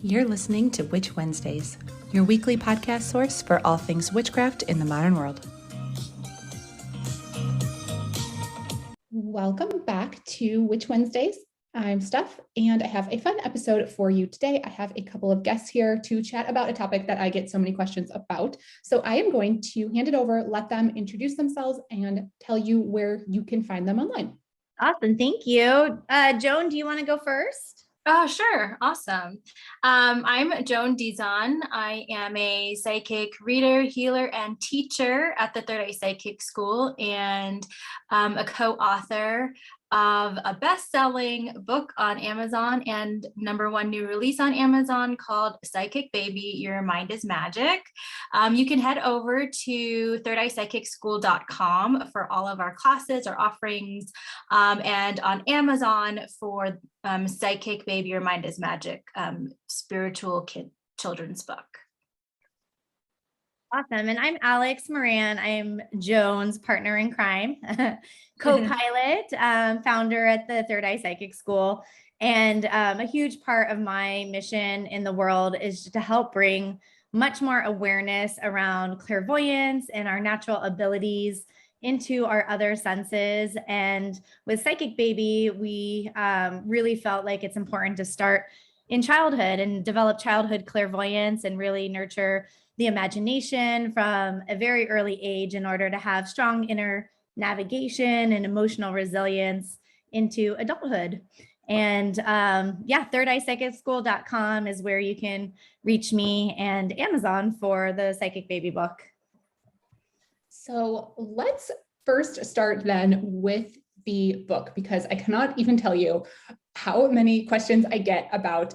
You're listening to Witch Wednesdays, your weekly podcast source for all things witchcraft in the modern world. Welcome back to Witch Wednesdays. I'm Steph, and I have a fun episode for you today. I have a couple of guests here to chat about a topic that I get so many questions about. So I am going to hand it over, let them introduce themselves, and tell you where you can find them online. Awesome. Thank you. Joan, do you want to go first? Oh, sure. Awesome. I'm Joan Dizon. I am a psychic reader, healer, and teacher at the Third Eye Psychic School, and a co-author of a best-selling book on Amazon and #1 new release on Amazon called Psychic Baby, Your Mind is Magic. You can head over to thirdeyepsychicschool.com for all of our classes or offerings, and on Amazon for Psychic Baby, Your Mind is Magic, spiritual children's book. Awesome. And I'm Alex Moran. I'm Joan's partner in crime, co-pilot, founder at the Third Eye Psychic School. And a huge part of my mission in the world is to help bring much more awareness around clairvoyance and our natural abilities into our other senses. And with Psychic Baby, we really felt like it's important to start in childhood and develop childhood clairvoyance and really nurture the imagination from a very early age in order to have strong inner navigation and emotional resilience into adulthood. And thirdeyepsychicschool.com is where you can reach me, and Amazon for the Psychic Baby book. So let's first start then with the book, because I cannot even tell you how many questions I get about,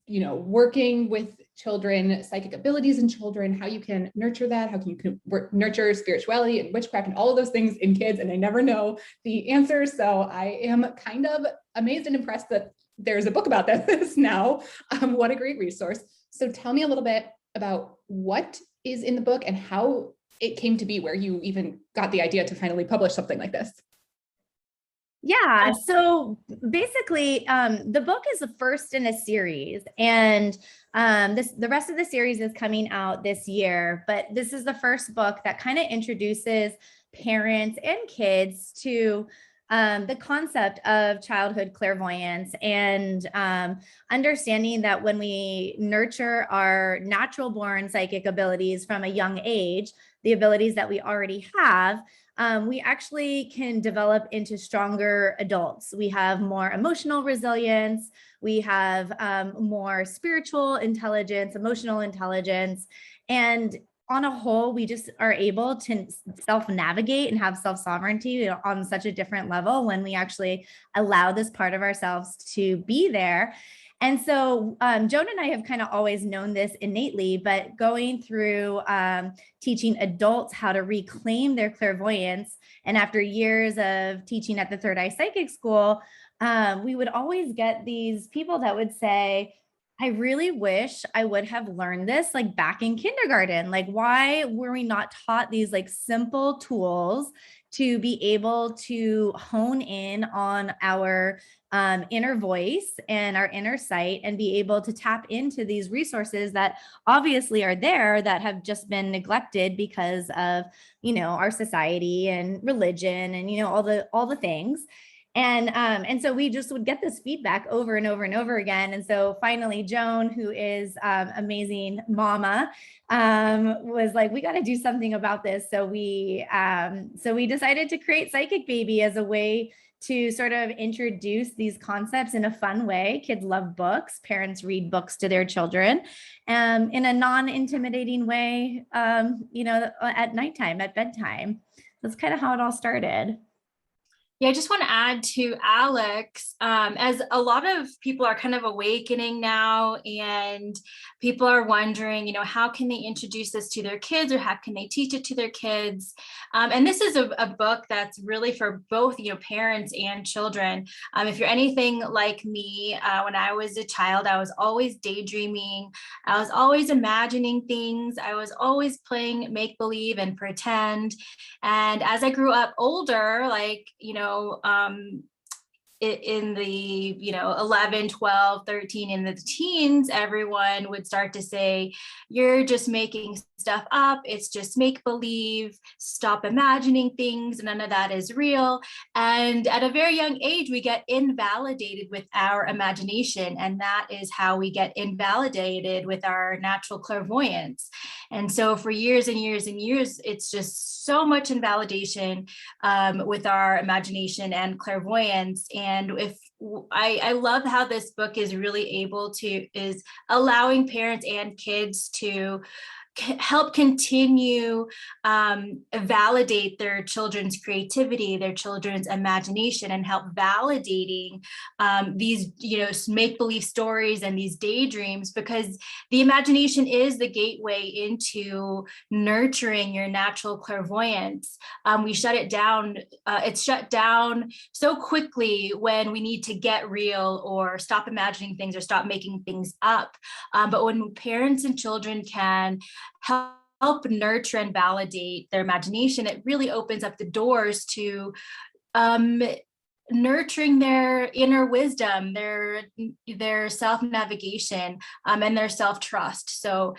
working with children, psychic abilities in children, how you can nurture that, how you can nurture spirituality and witchcraft and all of those things in kids. And I never know the answers. So I am kind of amazed and impressed that there's a book about this now. What a great resource. So tell me a little bit about what is in the book and how it came to be, where you even got the idea to finally publish something like this. Yeah, so basically, the book is the first in a series, and the rest of the series is coming out this year. But this is the first book that kind of introduces parents and kids to the concept of childhood clairvoyance and understanding that when we nurture our natural born psychic abilities from a young age, the abilities that we already have, we actually can develop into stronger adults. We have more emotional resilience. We have more spiritual intelligence, emotional intelligence, and on a whole, we just are able to self-navigate and have self-sovereignty on such a different level when we actually allow this part of ourselves to be there. And so Joan and I have kind of always known this innately, but going through teaching adults how to reclaim their clairvoyance, and after years of teaching at the Third Eye Psychic School, we would always get these people that would say, I really wish I would have learned this like back in kindergarten. Like, why were we not taught these like simple tools to be able to hone in on our inner voice and our inner sight and be able to tap into these resources that obviously are there that have just been neglected because of, our society and religion and, all the things. And so we just would get this feedback over and over and over again. And so finally, Joan, who is amazing mama, was like, we got to do something about this. So we decided to create Psychic Baby as a way to sort of introduce these concepts in a fun way. Kids love books. Parents read books to their children in a non-intimidating way, at nighttime, at bedtime. That's kind of how it all started. Yeah, I just want to add to Alex, as a lot of people are kind of awakening now, and people are wondering, how can they introduce this to their kids, or how can they teach it to their kids? And this is a book that's really for both, parents and children. If you're anything like me, when I was a child, I was always daydreaming. I was always imagining things. I was always playing make-believe and pretend. And as I grew up older, in the 11, 12, 13, in the teens, everyone would start to say, you're just making stuff up, it's just make believe, stop imagining things, none of that is real. And at a very young age, we get invalidated with our imagination, and that is how we get invalidated with our natural clairvoyance. And so for years and years and years, it's just so much invalidation with our imagination and clairvoyance. And I love how this book is really is allowing parents and kids to help continue validate their children's creativity, their children's imagination, and help validating these make-believe stories and these daydreams, because the imagination is the gateway into nurturing your natural clairvoyance. We shut it down. It's shut down so quickly when we need to get real or stop imagining things or stop making things up. But when parents and children can help nurture and validate their imagination, it really opens up the doors to nurturing their inner wisdom, their self-navigation, and their self-trust. So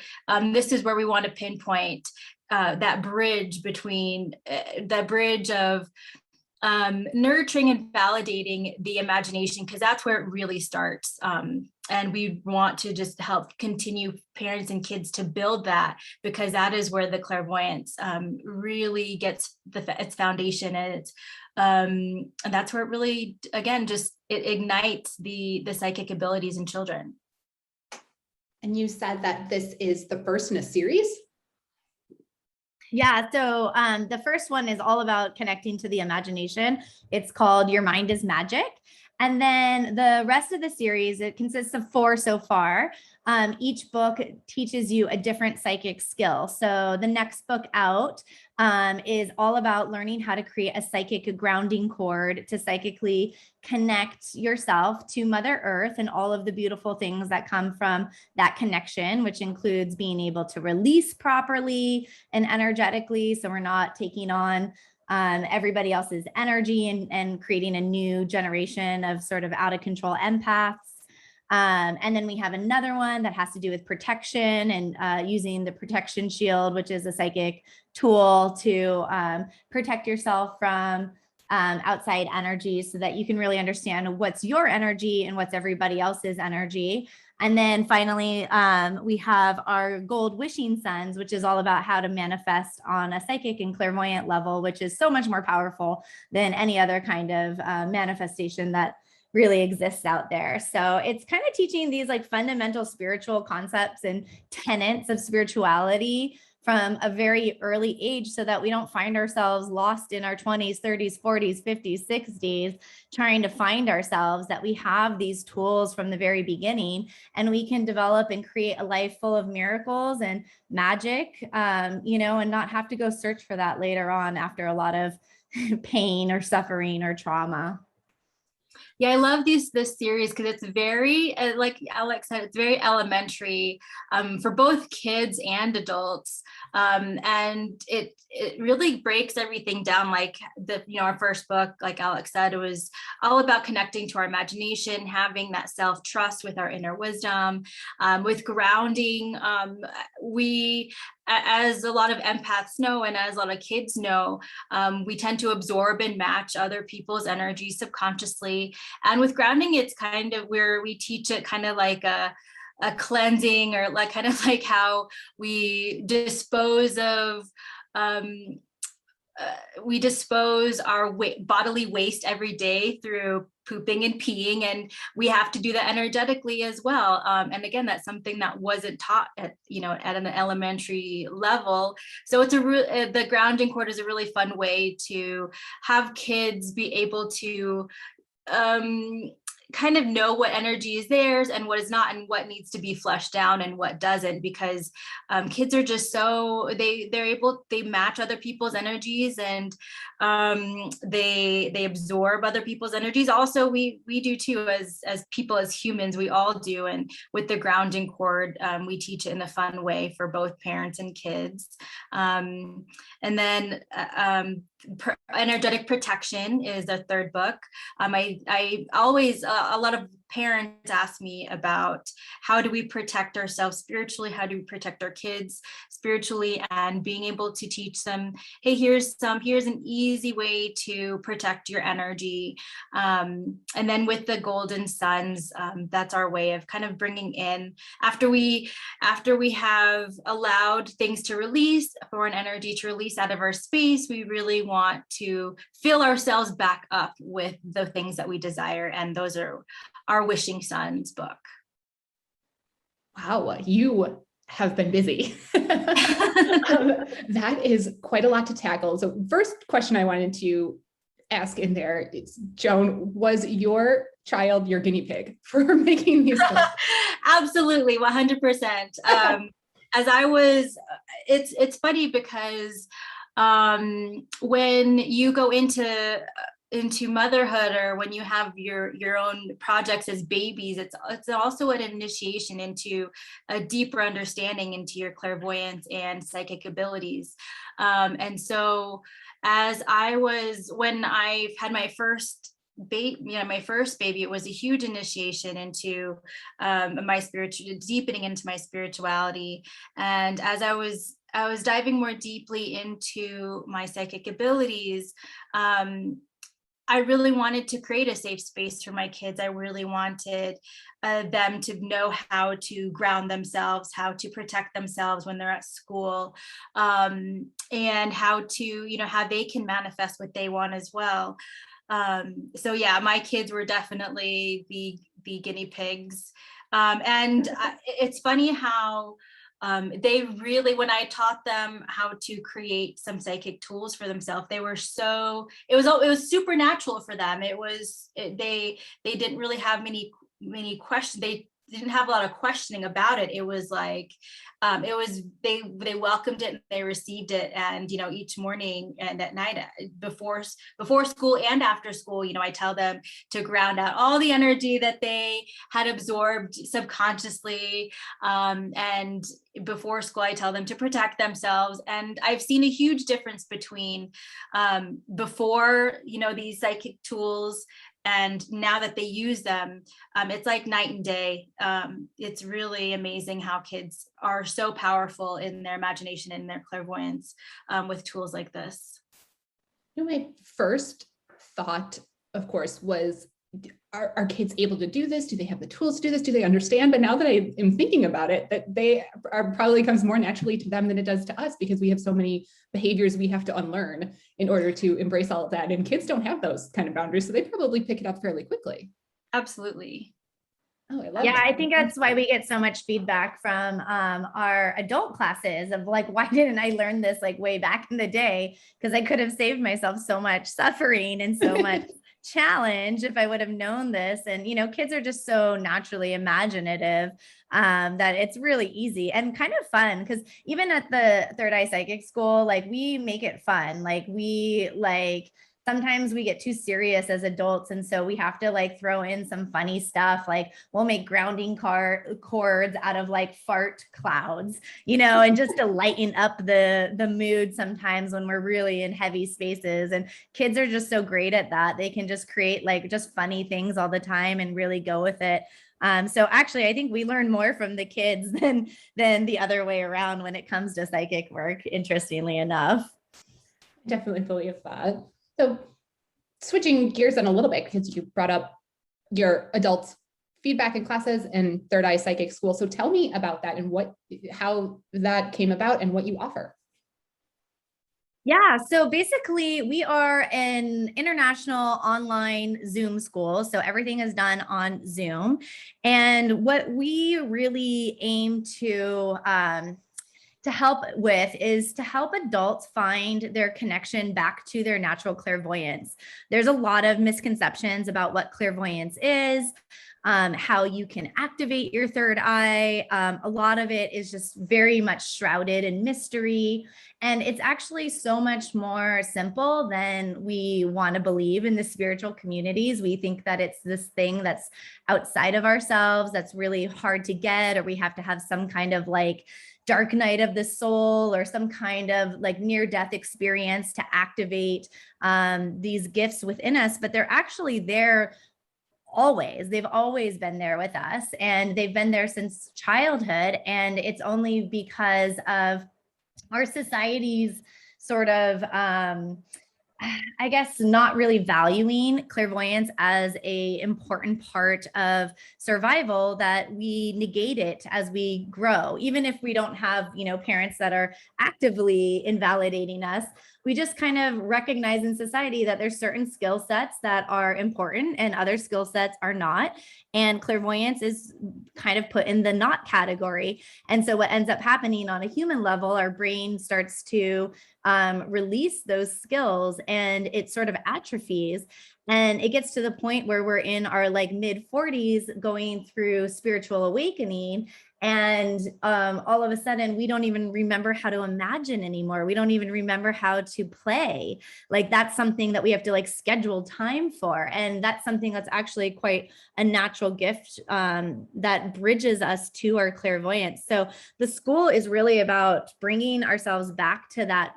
this is where we want to pinpoint that bridge between the bridge of nurturing and validating the imagination, because that's where it really starts. And we want to just help continue parents and kids to build that, because that is where the clairvoyance really gets its foundation, and that's where it really, again, just it ignites the psychic abilities in children. And you said that this is the first in a series? Yeah, so the first one is all about connecting to the imagination. It's called Your Mind is Magic. And then the rest of the series, it consists of 4 so far. Each book teaches you a different psychic skill. So the next book out is all about learning how to create a psychic grounding cord to psychically connect yourself to Mother Earth and all of the beautiful things that come from that connection, which includes being able to release properly and energetically, so we're not taking on everybody else's energy and creating a new generation of sort of out of control empaths. And then we have another one that has to do with protection and using the protection shield, which is a psychic tool to protect yourself from outside energy, so that you can really understand what's your energy and what's everybody else's energy. And then finally, we have our gold wishing suns, which is all about how to manifest on a psychic and clairvoyant level, which is so much more powerful than any other kind of manifestation that really exists out there. So it's kind of teaching these like fundamental spiritual concepts and tenets of spirituality from a very early age, so that we don't find ourselves lost in our 20s, 30s, 40s, 50s, 60s, trying to find ourselves, that we have these tools from the very beginning, and we can develop and create a life full of miracles and magic, and not have to go search for that later on after a lot of pain or suffering or trauma. Yeah, I love this series because it's very, like Alex said, it's very elementary for both kids and adults, and it really breaks everything down. Like our first book, like Alex said, it was all about connecting to our imagination, having that self-trust with our inner wisdom, with grounding. We, as a lot of empaths know, and as a lot of kids know, we tend to absorb and match other people's energy subconsciously. And with grounding, it's kind of where we teach it kind of like a cleansing, or like kind of like how we dispose of our bodily waste every day through pooping and peeing, and we have to do that energetically as well. And again, that's something that wasn't taught at an elementary level. So it's the grounding cord is a really fun way to have kids be able to kind of know what energy is theirs and what is not, and what needs to be flushed down and what doesn't, because kids are just so they match other people's energies, and they absorb other people's energies. Also, we do too, as people, as humans, we all do. And with the grounding cord, we teach it in a fun way for both parents and kids. And then Energetic Protection is the third book. I always, a lot of parents ask me about how do we protect ourselves spiritually, how do we protect our kids spiritually, and being able to teach them, hey, here's an easy way to protect your energy. And then with the Golden Suns, that's our way of kind of bringing in, after we have allowed things to release, foreign energy to release out of our space, we really want to fill ourselves back up with the things that we desire. And those are our Wishing Suns book. Wow, you have been busy. That is quite a lot to tackle. So first question I wanted to ask in there is, Joan, was your child your guinea pig for making these books? Absolutely, 100%. As I was, it's funny because when you go into motherhood, or when you have your own projects as babies, it's also an initiation into a deeper understanding into your clairvoyance and psychic abilities. And so when I had my first baby, it was a huge initiation into deepening into my spirituality. And as I was diving more deeply into my psychic abilities, I really wanted to create a safe space for my kids. I really wanted them to know how to ground themselves, how to protect themselves when they're at school, and how to, how they can manifest what they want as well. So yeah, my kids were definitely the guinea pigs. And it's funny how they really, when I taught them how to create some psychic tools for themselves, it was supernatural for them. They didn't really have many questions. They didn't have a lot of questioning about it. It was like, they welcomed it and they received it. And, each morning and at night, before school and after school, I tell them to ground out all the energy that they had absorbed subconsciously. And before school, I tell them to protect themselves. And I've seen a huge difference between before, these psychic tools, and now that they use them, it's like night and day. It's really amazing how kids are so powerful in their imagination and their clairvoyance with tools like this. My first thought, of course, was, are kids able to do this? Do they have the tools to do this? Do they understand? But now that I am thinking about it, that probably comes more naturally to them than it does to us, because we have so many behaviors we have to unlearn in order to embrace all of that. And kids don't have those kind of boundaries, so they probably pick it up fairly quickly. Absolutely. Oh, I love Yeah, that. I think that's why we get so much feedback from our adult classes of like, why didn't I learn this like way back in the day? Because I could have saved myself so much suffering and so much challenge if I would have known this. And, kids are just so naturally imaginative that it's really easy and kind of fun, because even at the Third Eye Psychic School, like we make it fun. Sometimes we get too serious as adults. And so we have to like throw in some funny stuff. Like we'll make grounding cords out of like fart clouds, and just to lighten up the mood sometimes when we're really in heavy spaces. And kids are just so great at that. They can just create like just funny things all the time and really go with it. So actually, I think we learn more from the kids than the other way around when it comes to psychic work, interestingly enough. Definitely believe that. So switching gears in a little bit, because you brought up your adult feedback in classes and Third Eye Psychic School. So tell me about that and how that came about and what you offer. Yeah, so basically we are an international online Zoom school. So everything is done on Zoom. And what we really aim to help with is to help adults find their connection back to their natural clairvoyance. There's a lot of misconceptions about what clairvoyance is, how you can activate your third eye. A lot of it is just very much shrouded in mystery. And it's actually so much more simple than we want to believe in the spiritual communities. We think that it's this thing that's outside of ourselves, that's really hard to get, or we have to have some kind of like dark night of the soul or some kind of like near-death experience to activate these gifts within us, but they're actually there always. They've always been there with us, and they've been there since childhood. And it's only because of our society's sort of I guess not really valuing clairvoyance as a important part of survival that we negate it as we grow. Even if we don't have, parents that are actively invalidating us, we just kind of recognize in society that there's certain skill sets that are important and other skill sets are not. And clairvoyance is kind of put in the not category. And so what ends up happening on a human level, our brain starts to release those skills and it sort of atrophies. And it gets to the point where we're in our like mid 40s going through spiritual awakening. And all of a sudden, we don't even remember how to imagine anymore. We don't even remember how to play. Like that's something that we have to like schedule time for. And that's something that's actually quite a natural gift that bridges us to our clairvoyance. So the school is really about bringing ourselves back to that,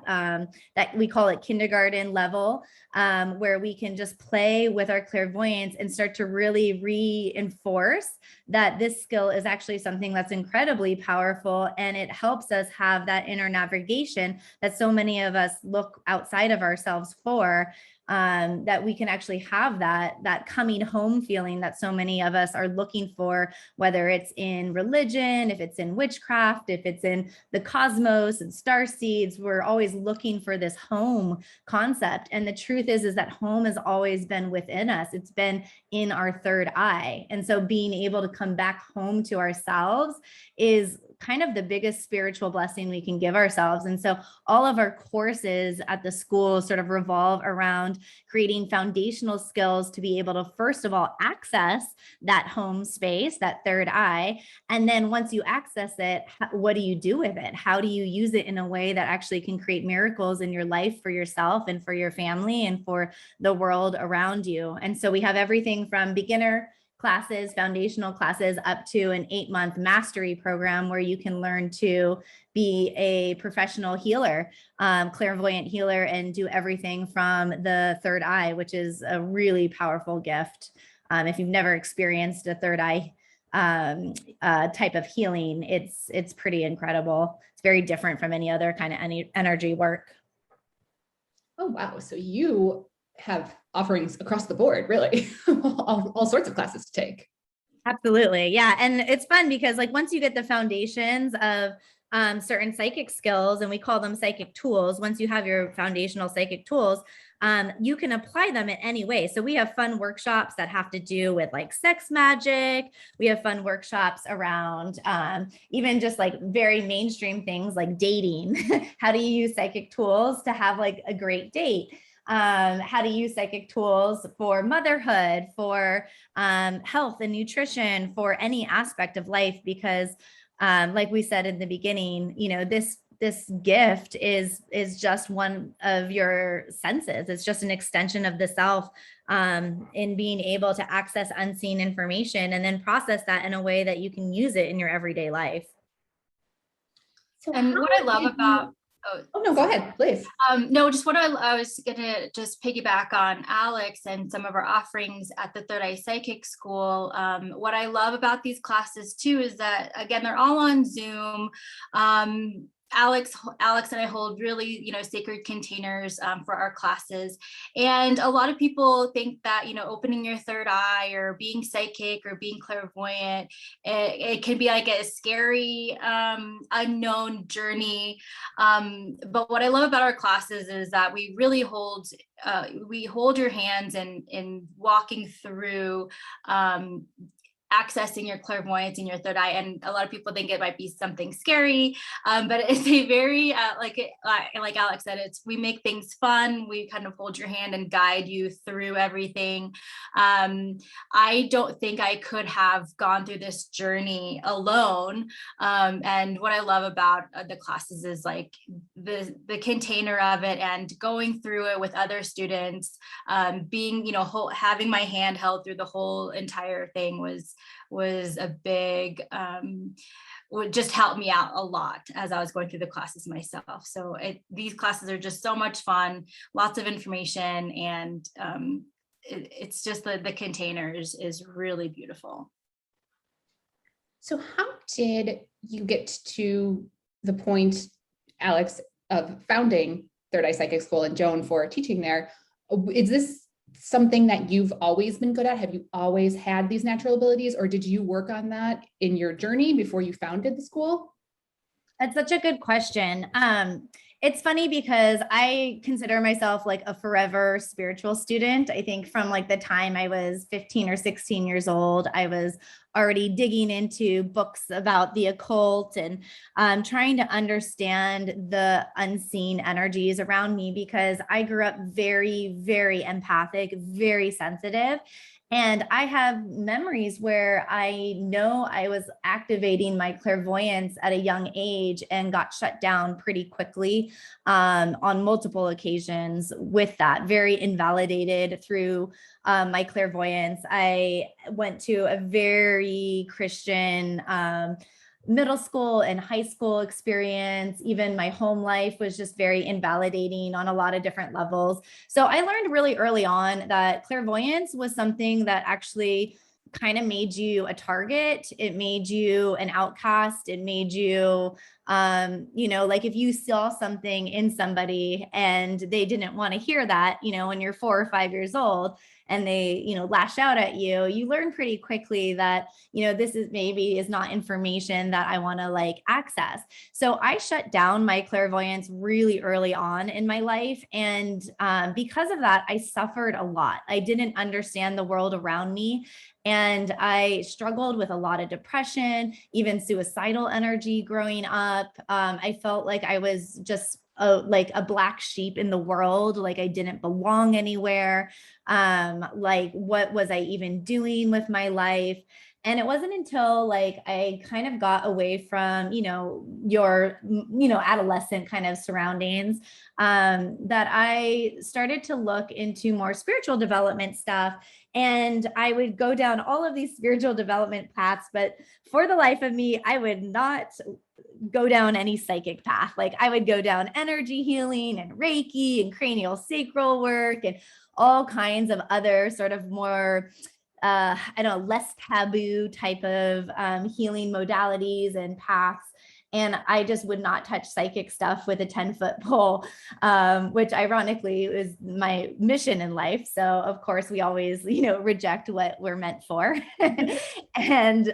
that we call it kindergarten level, where we can just play with our clairvoyance and start to really reinforce that this skill is actually something that's incredibly powerful, and it helps us have that inner navigation that so many of us look outside of ourselves for, that we can actually have that coming home feeling that so many of us are looking for, whether it's in religion, if it's in witchcraft, if it's in the cosmos and star seeds. We're always looking for this home concept. And the truth is that home has always been within us. It's been in our third eye. And so being able to come back home to ourselves is kind of the biggest spiritual blessing we can give ourselves. And so all of our courses at the school sort of revolve around creating foundational skills to be able to, first of all, access that home space, that third eye. And then once you access it, what do you do with it? How do you use it in a way that actually can create miracles in your life for yourself and for your family and for the world around you? And so we have everything from beginner classes, foundational classes, up to an 8-month mastery program where you can learn to be a professional healer, clairvoyant healer, and do everything from the third eye, which is a really powerful gift. If you've never experienced a third eye type of healing, it's pretty incredible. It's very different from any other kind of energy work. Oh, wow. So you have offerings across the board, really, all sorts of classes to take. Absolutely. Yeah. And it's fun because like once you get the foundations of certain psychic skills, and we call them psychic tools, once you have your foundational psychic tools, you can apply them in any way. So we have fun workshops that have to do with like sex magic. We have fun workshops around even just like very mainstream things like dating. How do you use psychic tools to have like a great date? How to use psychic tools for motherhood, for health and nutrition, for any aspect of life, because like we said in the beginning, this gift is just one of your senses. It's just an extension of the self, in being able to access unseen information and then process that in a way that you can use it in your everyday life. So and what I love about Oh, no, go ahead, please. No, just what I was gonna just piggyback on Alex and some of our offerings at the Third Eye Psychic School. What I love about these classes too is that, again, they're all on Zoom. Alex and I hold really, sacred containers for our classes. And a lot of people think that, opening your third eye or being psychic or being clairvoyant, it can be like a scary, unknown journey. But what I love about our classes is that we really hold your hands in walking through accessing your clairvoyance in your third eye. And a lot of people think it might be something scary, but it's a very, like Alex said, we make things fun. We kind of hold your hand and guide you through everything. I don't think I could have gone through this journey alone. And what I love about the classes is like the container of it and going through it with other students, being, having my hand held through the whole entire thing was was a big, would just help me out a lot as I was going through the classes myself. So these classes are just so much fun, lots of information, and it's just the containers is really beautiful. So how did you get to the point, Alex, of founding Third Eye Psychic School and Joan for teaching there? Is this something that you've always been good at? Have you always had these natural abilities, or did you work on that in your journey before you founded the school? That's such a good question. It's funny because I consider myself like a forever spiritual student. I think from like the time I was 15 or 16 years old, I was already digging into books about the occult and trying to understand the unseen energies around me, because I grew up very, very empathic, very sensitive. And I have memories where I know I was activating my clairvoyance at a young age and got shut down pretty quickly on multiple occasions with that, very invalidated through my clairvoyance. I went to a very Christian middle school and high school experience. Even my home life was just very invalidating on a lot of different levels. So I learned really early on that clairvoyance was something that actually kind of made you a target. It made you an outcast. It made you, like if you saw something in somebody and they didn't want to hear that, when you're 4 or 5 years old, and they, lash out at you, you learn pretty quickly that, this is not information that I want to like access. So I shut down my clairvoyance really early on in my life. And because of that, I suffered a lot. I didn't understand the world around me. And I struggled with a lot of depression, even suicidal energy growing up. I felt like I was just like a black sheep in the world, like I didn't belong anywhere. Like what was I even doing with my life? And it wasn't until like I kind of got away from, your, adolescent kind of surroundings, that I started to look into more spiritual development stuff. And I would go down all of these spiritual development paths, but for the life of me, I would not go down any psychic path. Like I would go down energy healing and Reiki and cranial sacral work and all kinds of other sort of more, less taboo type of healing modalities and paths. And I just would not touch psychic stuff with a 10-foot pole, which ironically is my mission in life. So of course we always, reject what we're meant for. And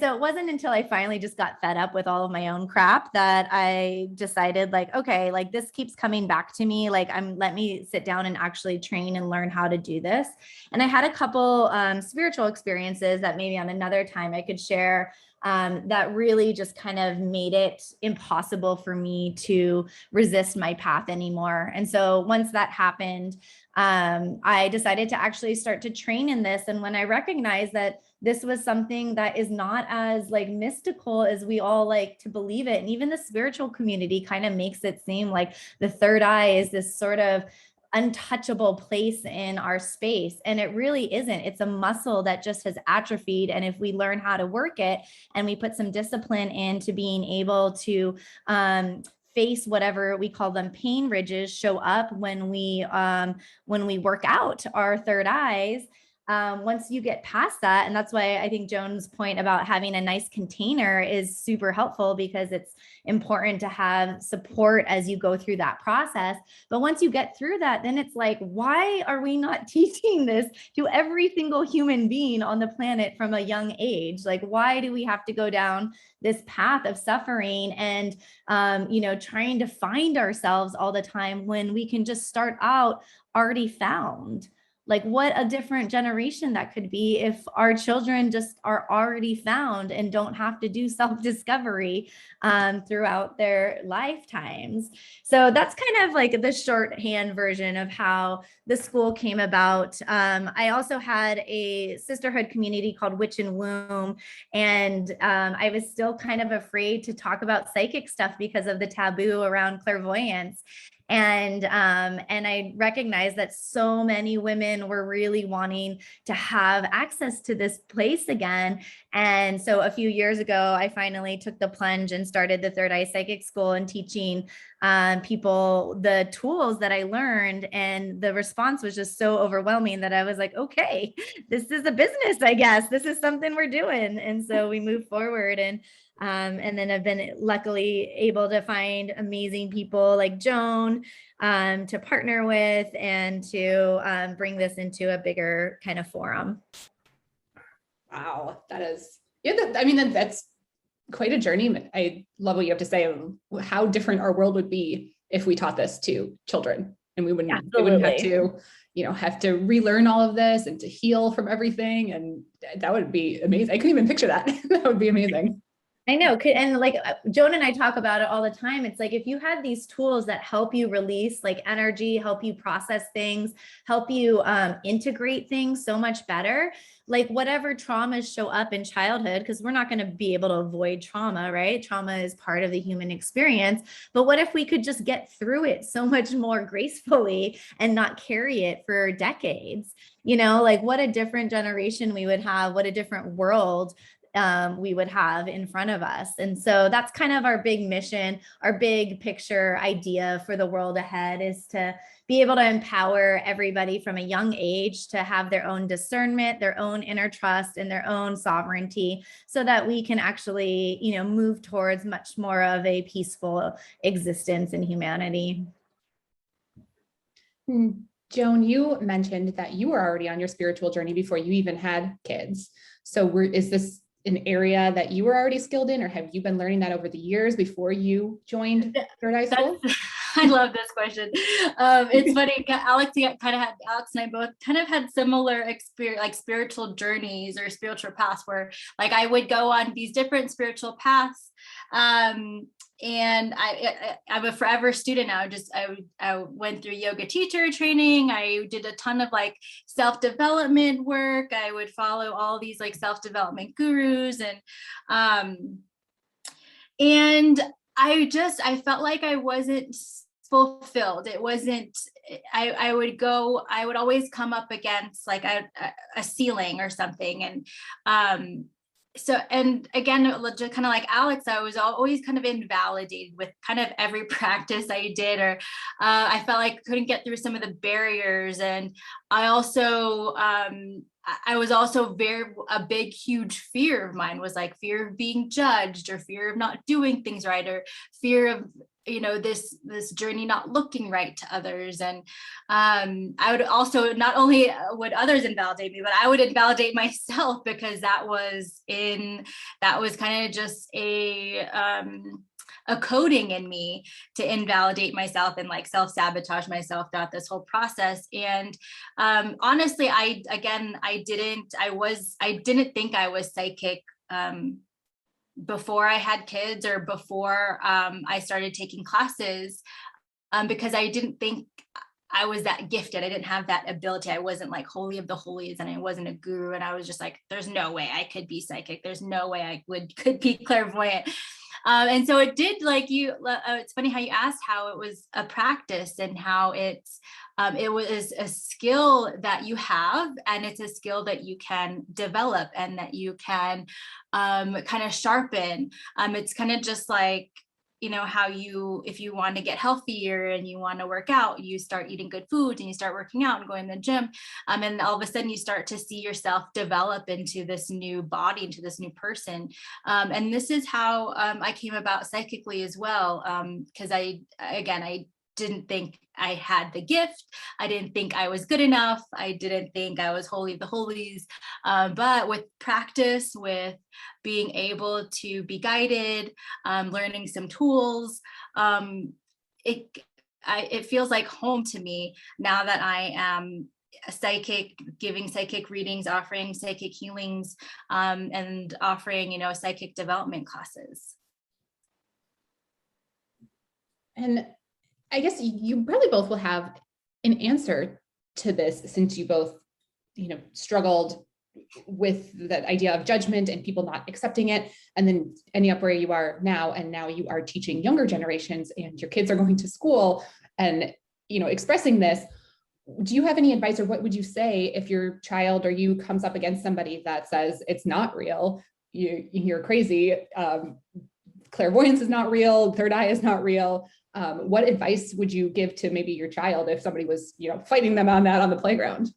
so it wasn't until I finally just got fed up with all of my own crap that I decided like, okay, like this keeps coming back to me. Like let me sit down and actually train and learn how to do this. And I had a couple spiritual experiences that maybe on another time I could share, that really just kind of made it impossible for me to resist my path anymore. And so once that happened, I decided to actually start to train in this. And when I recognized that this was something that is not as like mystical as we all like to believe it, and even the spiritual community kind of makes it seem like the third eye is this sort of untouchable place in our space. And it really isn't. It's a muscle that just has atrophied. And if we learn how to work it and we put some discipline into being able to face whatever we call them pain ridges show up when we work out our third eyes, once you get past that. And that's why I think Joan's point about having a nice container is super helpful, because it's important to have support as you go through that process. But once you get through that, then it's like, why are we not teaching this to every single human being on the planet from a young age? Like, why do we have to go down this path of suffering and, trying to find ourselves all the time when we can just start out already found? Like what a different generation that could be if our children just are already found and don't have to do self-discovery throughout their lifetimes. So that's kind of like the shorthand version of how the school came about. I also had a sisterhood community called Witch and Womb, and I was still kind of afraid to talk about psychic stuff because of the taboo around clairvoyance. And I recognized that so many women were really wanting to have access to this place again. And so a few years ago, I finally took the plunge and started the Third Eye Psychic School and teaching people the tools that I learned. And the response was just so overwhelming that I was like, okay, this is a business, I guess. This is something we're doing. And so we moved forward, and then I've been luckily able to find amazing people like Joan to partner with and to bring this into a bigger kind of forum. Wow, that is, yeah, I mean, that's quite a journey. I love what you have to say of how different our world would be if we taught this to children, and we wouldn't have to, have to relearn all of this and to heal from everything. And that would be amazing. I couldn't even picture that. That would be amazing. I know. And like Joan and I talk about it all the time. It's like, if you had these tools that help you release like energy, help you process things, help you integrate things so much better, like whatever traumas show up in childhood, because we're not going to be able to avoid trauma, right? Trauma is part of the human experience. But what if we could just get through it so much more gracefully and not carry it for decades? Like what a different generation we would have, what a different world we would have in front of us. And so that's kind of our big mission, our big picture idea for the world ahead, is to be able to empower everybody from a young age to have their own discernment, their own inner trust, and their own sovereignty, so that we can actually, move towards much more of a peaceful existence in humanity. Joan, you mentioned that you were already on your spiritual journey before you even had kids. So is this an area that you were already skilled in, or have you been learning that over the years before you joined Third Eye School? I love this question. It's funny. Alex and I both kind of had similar experience, like spiritual journeys or spiritual paths, where like I would go on these different spiritual paths. And I'm a forever student now. I went through yoga teacher training. I did a ton of like self-development work. I would follow all these like self-development gurus, and I felt like I wasn't fulfilled. It wasn't, I would always come up against like a ceiling or something. And so, and again, just kind of like Alex, I was always kind of invalidated with kind of every practice I did, or I felt like I couldn't get through some of the barriers. And I also, I was also a big, huge fear of mine was like fear of being judged, or fear of not doing things right, or fear of, this journey not looking right to others. And I would also, not only would others invalidate me, but I would invalidate myself, because that was kind of just a coding in me to invalidate myself and like self-sabotage myself throughout this whole process. And honestly, I didn't think I was psychic before I had kids, or before I started taking classes, because I didn't think I was that gifted. I didn't have that ability. I wasn't like holy of the holies, and I wasn't a guru. And I was just like, there's no way I could be psychic. There's no way I could be clairvoyant. And so it did, like it's funny how you asked how it was a practice, and how it was a skill that you have, and it's a skill that you can develop, and that you can kind of sharpen. It's kind of just like, how if you want to get healthier and you want to work out, you start eating good food and you start working out and going to the gym. And all of a sudden you start to see yourself develop into this new body, into this new person. And this is how I came about psychically as well. Because I didn't think I had the gift. I didn't think I was good enough. I didn't think I was holy of the holies. But with practice, with being able to be guided, learning some tools, it feels like home to me now that I am a psychic, giving psychic readings, offering psychic healings, and offering, psychic development classes. And I guess you probably both will have an answer to this, since you both, struggled with the idea of judgment and people not accepting it, and then ending up where you are now. And now you are teaching younger generations, and your kids are going to school. and, expressing this. Do you have any advice, or what would you say if your child or you comes up against somebody that says it's not real, you're crazy, clairvoyance is not real, third eye is not real? What advice would you give to maybe your child if somebody was, fighting them on that on the playground?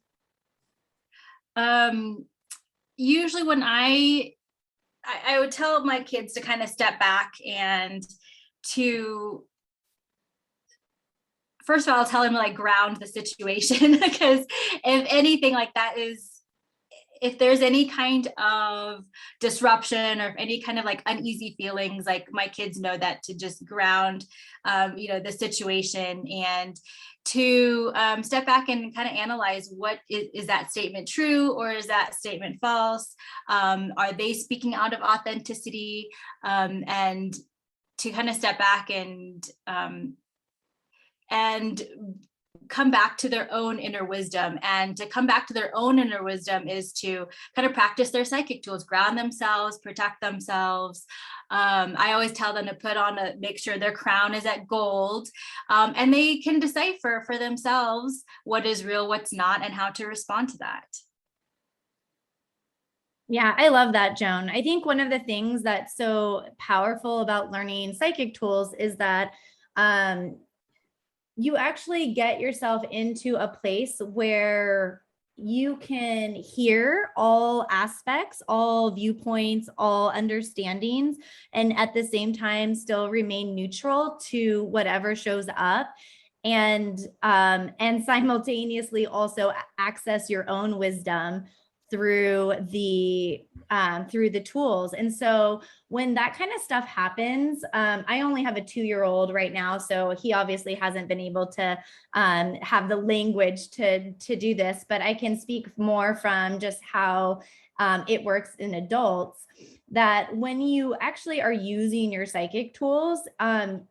Usually when I would tell my kids to kind of step back and to, first of all, I'll tell them to like ground the situation, because if anything like that if there's any kind of disruption or any kind of like uneasy feelings, like my kids know that to just ground, the situation, and to step back and kind of analyze, what is that statement true, or is that statement false? Are they speaking out of authenticity? And to kind of step back and come back to their own inner wisdom. And to come back to their own inner wisdom is to kind of practice their psychic tools, ground themselves, protect themselves. I always tell them to make sure their crown is at gold, and they can decipher for themselves what is real, what's not, and how to respond to that. Yeah, I love that, Joan. I think one of the things that's so powerful about learning psychic tools is that you actually get yourself into a place where you can hear all aspects, all viewpoints, all understandings, and at the same time still remain neutral to whatever shows up, and simultaneously also access your own wisdom through the tools. And so when that kind of stuff happens, I only have a 2-year-old right now, so he obviously hasn't been able to have the language to do this, but I can speak more from just how it works in adults, that when you actually are using your psychic tools,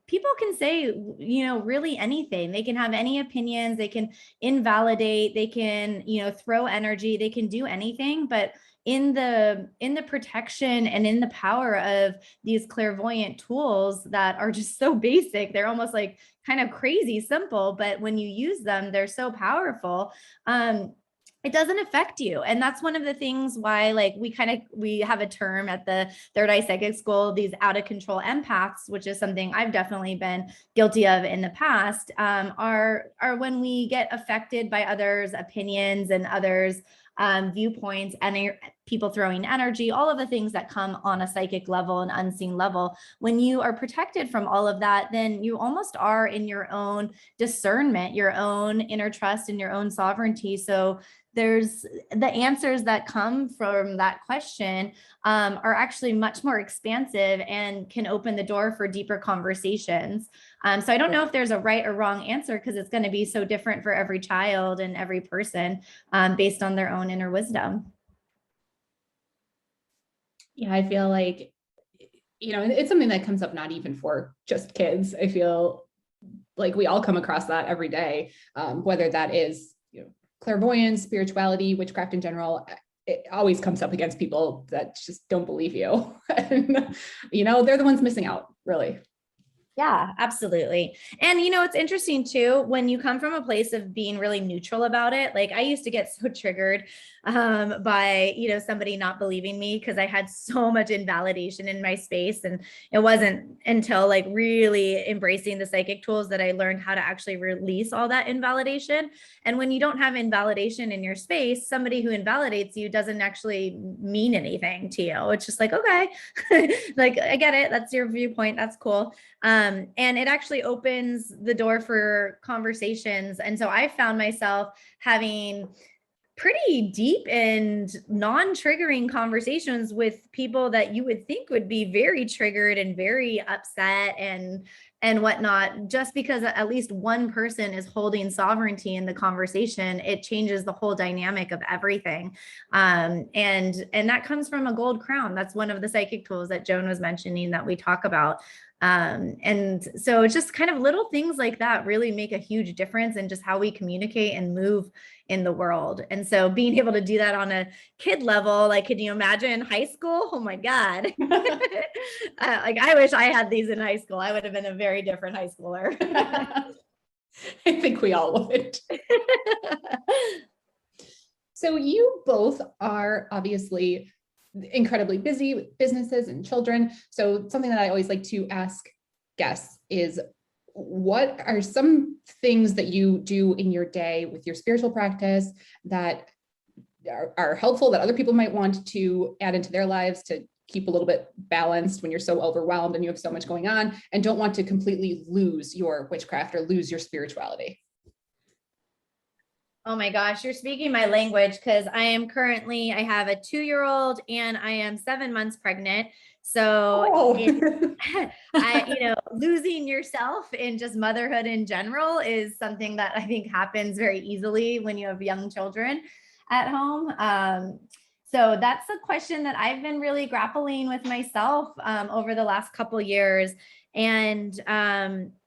people can say, really anything. They can have any opinions, they can invalidate, they can, throw energy, they can do anything. But in the protection and in the power of these clairvoyant tools that are just so basic, they're almost like kind of crazy simple, but when you use them, they're so powerful. It doesn't affect you. And that's one of the things why, like, we have a term at the Third Eye Psychic School, these out of control empaths, which is something I've definitely been guilty of in the past, are when we get affected by others' opinions and others' viewpoints, and people throwing energy, all of the things that come on a psychic level and unseen level. When you are protected from all of that, then you almost are in your own discernment, your own inner trust, and your own sovereignty. So there's the answers that come from that question are actually much more expansive and can open the door for deeper conversations. So I don't know if there's a right or wrong answer, because it's going to be so different for every child and every person based on their own inner wisdom. Yeah, I feel like, it's something that comes up not even for just kids. I feel like we all come across that every day, whether that is, clairvoyance, spirituality, witchcraft in general. It always comes up against people that just don't believe you. And, they're the ones missing out, really. Yeah, absolutely. And, it's interesting too, when you come from a place of being really neutral about it. Like, I used to get so triggered by, somebody not believing me, because I had so much invalidation in my space. And it wasn't until like really embracing the psychic tools that I learned how to actually release all that invalidation. And when you don't have invalidation in your space, somebody who invalidates you doesn't actually mean anything to you. It's just like, okay, like, I get it. That's your viewpoint. That's cool. And it actually opens the door for conversations. And so I found myself having pretty deep and non-triggering conversations with people that you would think would be very triggered and very upset and whatnot. Just because at least one person is holding sovereignty in the conversation, it changes the whole dynamic of everything. And that comes from a gold crown. That's one of the psychic tools that Joan was mentioning that we talk about. And so it's just kind of little things like that really make a huge difference in just how we communicate and move in the world. And so being able to do that on a kid level, like, can you imagine high school? Oh my God. Like, I wish I had these in high school. I would have been a very different high schooler. I think we all would. So you both are obviously incredibly busy with businesses and children. So something that I always like to ask guests is, what are some things that you do in your day with your spiritual practice that are helpful, that other people might want to add into their lives to keep a little bit balanced when you're so overwhelmed and you have so much going on and don't want to completely lose your witchcraft or lose your spirituality? Oh my gosh, you're speaking my language, because I have a 2-year-old and I am 7 months pregnant. So losing yourself in just motherhood in general is something that I think happens very easily when you have young children at home. So that's a question that I've been really grappling with myself over the last couple years. And,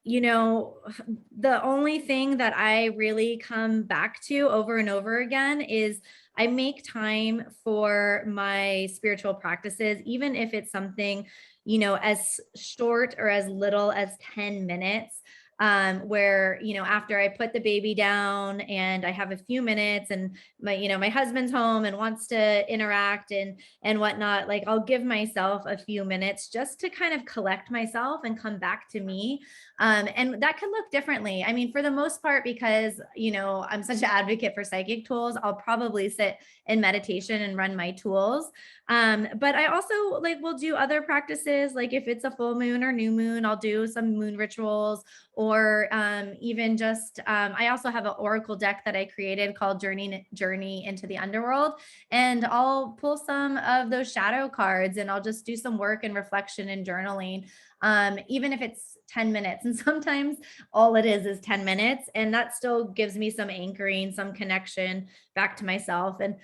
the only thing that I really come back to over and over again is I make time for my spiritual practices, even if it's something, as short or as little as 10 minutes. Where, after I put the baby down and I have a few minutes and my husband's home and wants to interact and whatnot, like I'll give myself a few minutes just to kind of collect myself and come back to me. And that can look differently. I mean, for the most part, because, I'm such an advocate for psychic tools, I'll probably sit in meditation and run my tools. But I also will do other practices. Like if it's a full moon or new moon, I'll do some moon rituals, or even just, I also have an oracle deck that I created called Journey into the Underworld. And I'll pull some of those shadow cards and I'll just do some work and reflection and journaling, even if it's 10 minutes. And sometimes all it is 10 minutes. And that still gives me some anchoring, some connection back to myself. And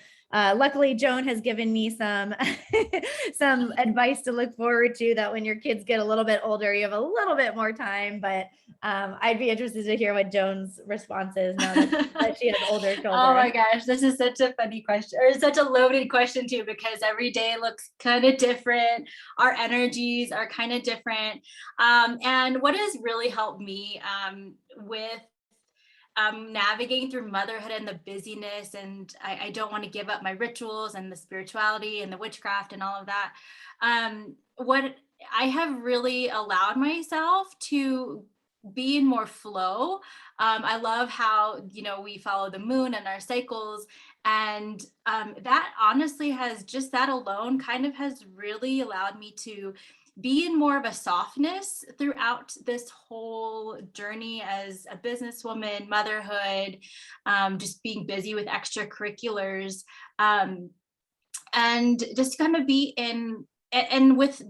luckily, Joan has given me some some advice to look forward to, that when your kids get a little bit older, you have a little bit more time. But I'd be interested to hear what Joan's response is now that she has older children. Oh my gosh, this is such a funny question, or such a loaded question too, because every day looks kind of different. Our energies are kind of different. And what has really helped me with navigating through motherhood and the busyness, and I don't want to give up my rituals and the spirituality and the witchcraft and all of that. What I have really allowed myself to be in more flow. I love how, we follow the moon and our cycles, and that honestly has, just that alone kind of has really allowed me to be in more of a softness throughout this whole journey as a businesswoman, motherhood, just being busy with extracurriculars, and just kind of be in, and with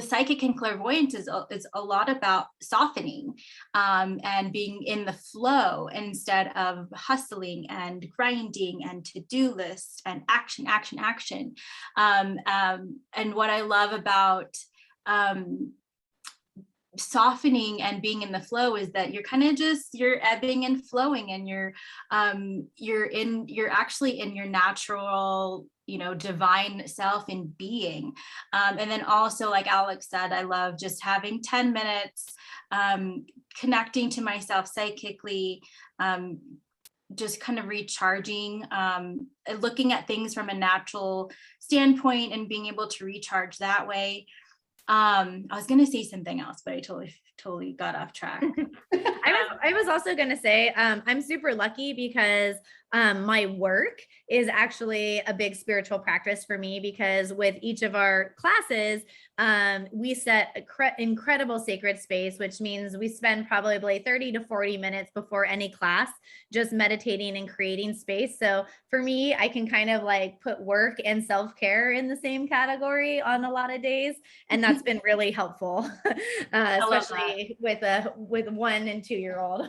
psychic and clairvoyance is a lot about softening, and being in the flow instead of hustling and grinding and to-do lists and action. And what I love about softening and being in the flow is that you're kind of just, you're ebbing and flowing, and you're actually in your natural, divine self in being. And then also, like Alex said, I love just having 10 minutes, connecting to myself psychically, just kind of recharging, looking at things from a natural standpoint and being able to recharge that way. I was going to say something else, but I totally got off track. I was also going to say, I'm super lucky because my work is actually a big spiritual practice for me, because with each of our classes, we set incredible sacred space, which means we spend probably 30 to 40 minutes before any class just meditating and creating space. So for me, I can kind of put work and self-care in the same category on a lot of days. And that's been really helpful, especially with 1 and 2-year-old.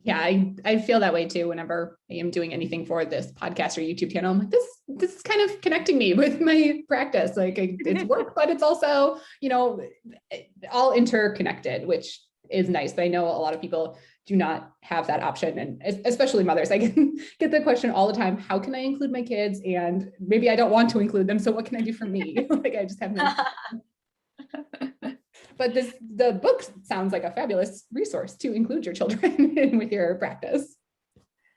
Yeah, I feel that way too. Whenever I am doing anything for this podcast or YouTube channel, I'm like, this is kind of connecting me with my practice. It's work, but it's also, all interconnected, which is nice. But I know a lot of people do not have that option. And especially mothers, I get the question all the time, how can I include my kids? And maybe I don't want to include them. So what can I do for me? I just have no. But the book sounds like a fabulous resource to include your children in with your practice.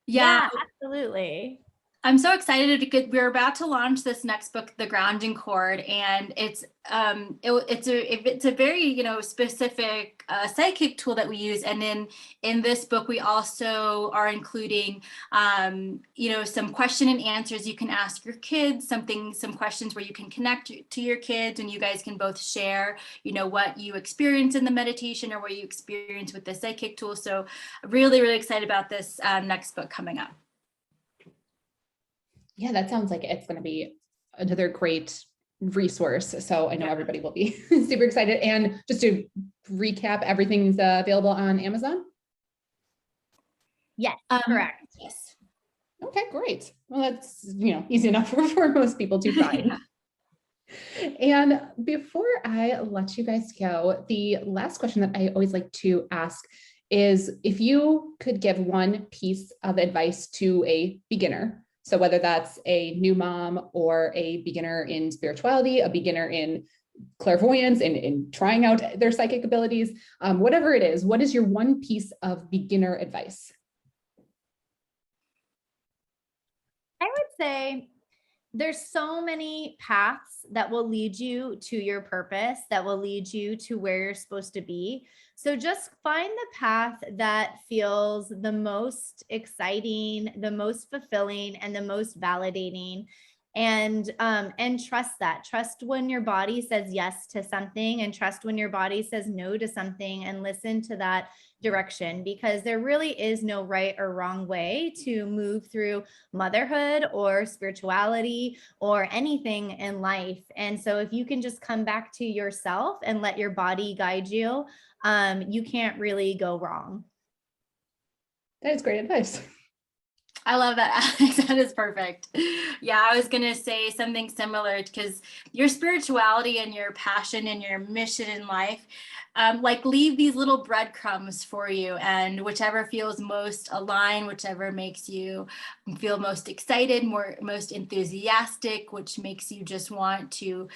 Yeah, absolutely. I'm so excited because we're about to launch this next book, The Grounding Cord, and it's a very specific psychic tool that we use. And in this book, we also are including some question and answers you can ask your kids, some questions where you can connect to your kids, and you guys can both share what you experience in the meditation or what you experience with the psychic tool. So really, really excited about this next book coming up. Yeah, that sounds like it's going to be another great resource. So I know everybody will be super excited. And just to recap, everything's available on Amazon? Yes, correct. Yes. Okay, great. Well, that's, easy enough for most people to find. And before I let you guys go, the last question that I always like to ask is if you could give one piece of advice to a beginner, so whether that's a new mom or a beginner in spirituality, a beginner in clairvoyance and in trying out their psychic abilities, whatever it is, what is your one piece of beginner advice? I would say there's so many paths that will lead you to your purpose, that will lead you to where you're supposed to be. So just find the path that feels the most exciting, the most fulfilling, and the most validating. And trust that. Trust when your body says yes to something, and trust when your body says no to something, and listen to that direction, because there really is no right or wrong way to move through motherhood or spirituality or anything in life. And so if you can just come back to yourself and let your body guide you, you can't really go wrong. That is great advice. I love that, Alex. That is perfect. Yeah, I was going to say something similar, because your spirituality and your passion and your mission in life, leave these little breadcrumbs for you, and whichever feels most aligned, whichever makes you feel most excited, most enthusiastic, which makes you just want to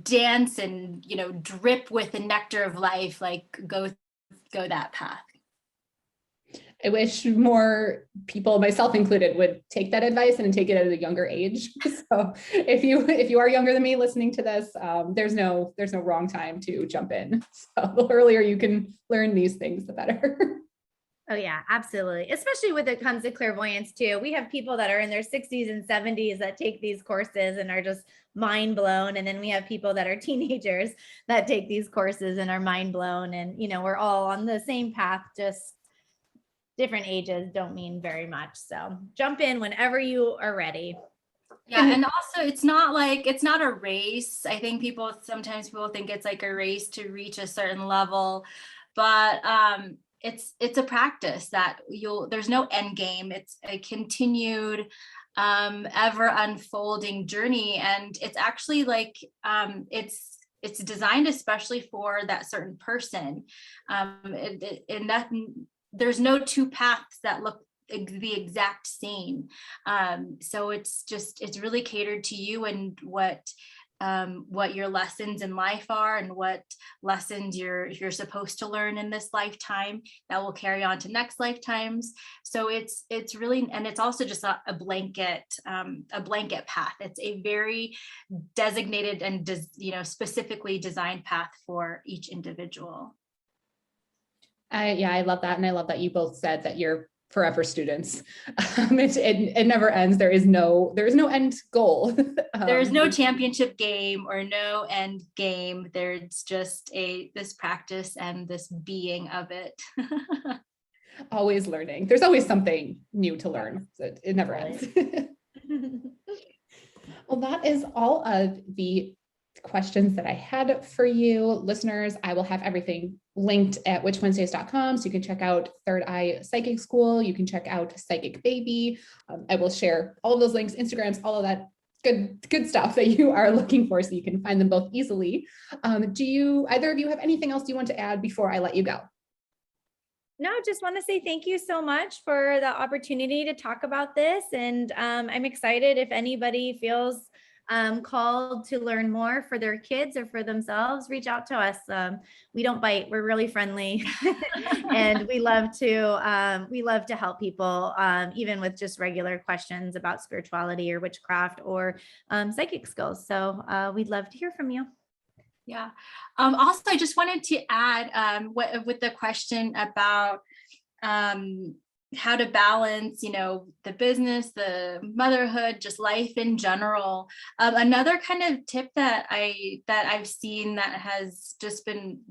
dance and drip with the nectar of life, go that path. I wish more people, myself included, would take that advice and take it at a younger age. So if you are younger than me listening to this, there's no wrong time to jump in. So the earlier you can learn these things, the better. Oh yeah, absolutely. Especially when it comes to clairvoyance too. We have people that are in their 60s and 70s that take these courses and are just mind blown. And then we have people that are teenagers that take these courses and are mind blown. And, we're all on the same path, just different ages don't mean very much. So jump in whenever you are ready. Yeah, and also it's not a race. I think sometimes people think it's like a race to reach a certain level, but it's a practice that there's no end game. It's a continued ever unfolding journey, and it's actually it's designed especially for that certain person, and that there's no two paths that look the exact same. So it's really catered to you and what your lessons in life are, and what lessons you're supposed to learn in this lifetime that will carry on to next lifetimes. So it's really, and it's also just a blanket path. It's a very designated and specifically designed path for each individual. I love that. And I love that you both said that you're forever students. It never ends. There is no end goal. There's no championship game or no end game. There's just this practice and this being of it. Always learning. There's always something new to learn. So it never ends. Well, that is all of the questions that I had for you listeners. I will have everything linked at witchwednesdays.com, so you can check out Third Eye Psychic School. You can check out Psychic Baby. I will share all of those links, Instagrams, all of that good stuff that you are looking for, so you can find them both easily. Do either of you have anything else you want to add before I let you go? No, just want to say thank you so much for the opportunity to talk about this. And I'm excited if anybody feels called to learn more for their kids or for themselves, reach out to us. We don't bite. We're really friendly and we love to help people, even with just regular questions about spirituality or witchcraft or psychic skills. So we'd love to hear from you. Yeah. Also, I just wanted to add with the question about how to balance, the business, the motherhood, just life in general. Another kind of tip that I've seen that has just been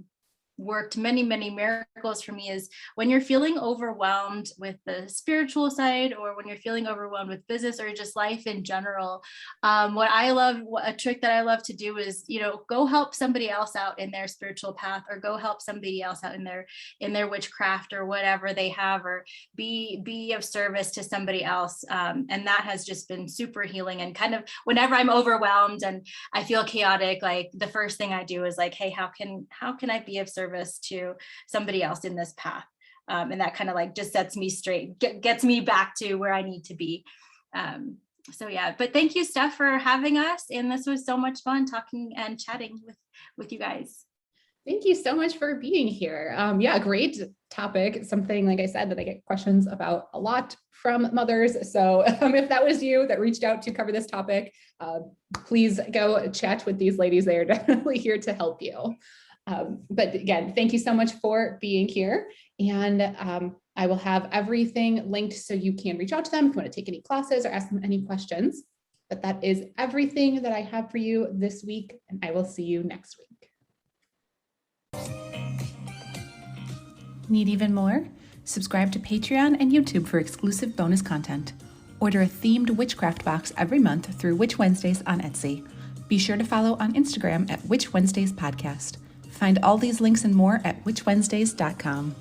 worked many miracles for me is when you're feeling overwhelmed with the spiritual side, or when you're feeling overwhelmed with business or just life in general, a trick that I love to do is, go help somebody else out in their spiritual path, or go help somebody else out in their witchcraft or whatever they have, or be of service to somebody else. And that has just been super healing. And kind of whenever I'm overwhelmed and I feel chaotic, like the first thing I do is like, hey, how can I be of service to somebody else in this path? And that kind of like just sets me straight, gets me back to where I need to be. So yeah, but thank you, Steph, for having us. And this was so much fun talking and chatting with you guys. Thank you so much for being here. Yeah, great topic. Something, like I said, that I get questions about a lot from mothers. So if that was you that reached out to cover this topic, please go chat with these ladies. They are definitely here to help you. But again, thank you so much for being here. And I will have everything linked so you can reach out to them if you want to take any classes or ask them any questions. But that is everything that I have for you this week, and I will see you next week. Need even more? Subscribe to Patreon and YouTube for exclusive bonus content. Order a themed witchcraft box every month through Witch Wednesdays on Etsy. Be sure to follow on Instagram at Witch Wednesdays Podcast. Find all these links and more at witchwednesdays.com.